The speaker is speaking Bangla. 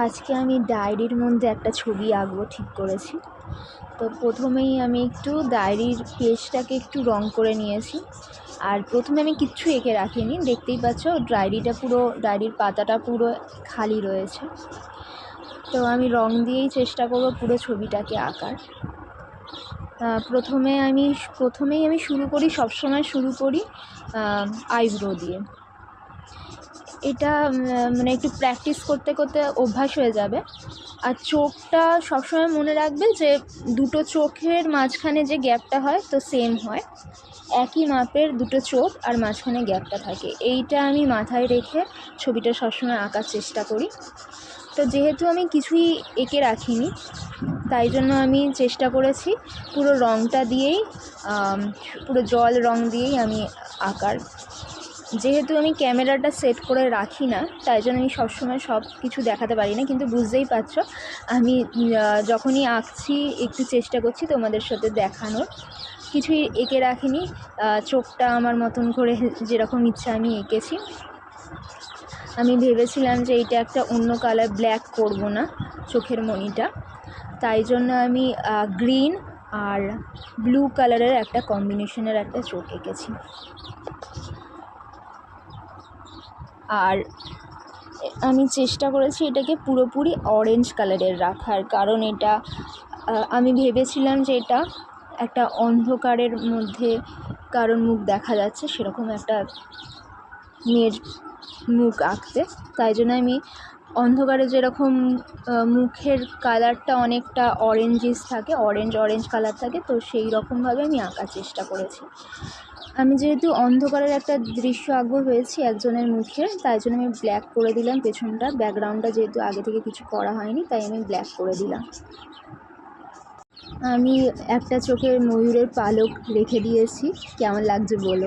আজকে আমি ডায়েরির মধ্যে একটা ছবি আঁকবো ঠিক করেছি। তো প্রথমেই আমি একটু ডায়েরির পেজটাকে একটু রং করে নিয়েছি। আর প্রথমে আমি কিচ্ছু এঁকে রাখিনি, দেখতেই পাচ্ছ ডায়েরির পাতাটা পুরো খালি রয়েছে। তো আমি রং দিয়েই চেষ্টা করবো পুরো ছবিটাকে আঁকার। প্রথমেই আমি সবসময় শুরু করি আইব্রো দিয়ে। এটা মানে একটু প্র্যাকটিস করতে করতে অভ্যাস হয়ে যাবে। আর চোখটা সবসময় মনে রাখবে যে দুটো চোখের মাঝখানে যে গ্যাপটা হয় তো সেম হয়, একই মাপের দুটো চোখ আর মাঝখানে গ্যাপটা থাকে। এইটা আমি মাথায় রেখে ছবিটা সবসময় আঁকার চেষ্টা করি। তো যেহেতু আমি কিছুই এঁকে রাখিনি, তাই জন্য আমি চেষ্টা করেছি পুরো রঙটা দিয়েই, পুরো জল রং দিয়েই আমি আঁকার। যেহেতু আমি ক্যামেরাটা সেট করে রাখি না, তাই জন্য আমি সবসময় সব কিছু দেখাতে পারি না, কিন্তু বুঝতেই পারছো আমি যখনই আঁকছি একটু চেষ্টা করছি তোমাদের সাথে দেখানোর। কিছুই এঁকে রাখিনি, চোখটা আমার মতন করে যেরকম ইচ্ছা আমি এঁকেছি। আমি ভেবেছিলাম যে এটা একটা অন্য কালার, ব্ল্যাক করব না চোখের মণিটা, তাই জন্য আমি গ্রিন আর ব্লু কালারের একটা কম্বিনেশনের একটা চোখ এঁকেছি। আর আমি চেষ্টা করেছি এটাকে পুরোপুরি অরেঞ্জ কালারের রাখার, কারণ এটা আমি ভেবেছিলাম যে এটা একটা অন্ধকারের মধ্যে কারোর মুখ দেখা যাচ্ছে সেরকম একটা মেয়ের মুখ আঁকতে। তাই জন্য আমি অন্ধকারে যেরকম মুখের কালারটা অনেকটা অরেঞ্জিস থাকে, অরেঞ্জ কালার থাকে, তো সেই রকমভাবে আমি আঁকার চেষ্টা করেছি। আমি যেহেতু অন্ধকারের একটা দৃশ্য আঁকবো হয়েছি একজনের মুখের, তাই জন্য আমি ব্ল্যাক করে দিলাম পেছনটা। ব্যাকগ্রাউন্ডটা যেহেতু আগে থেকে কিছু করা হয়নি, তাই আমি ব্ল্যাক করে দিলাম। আমি একটা চোখের ময়ূরের পালক রেখে দিয়েছি, কেমন লাগছে বলো।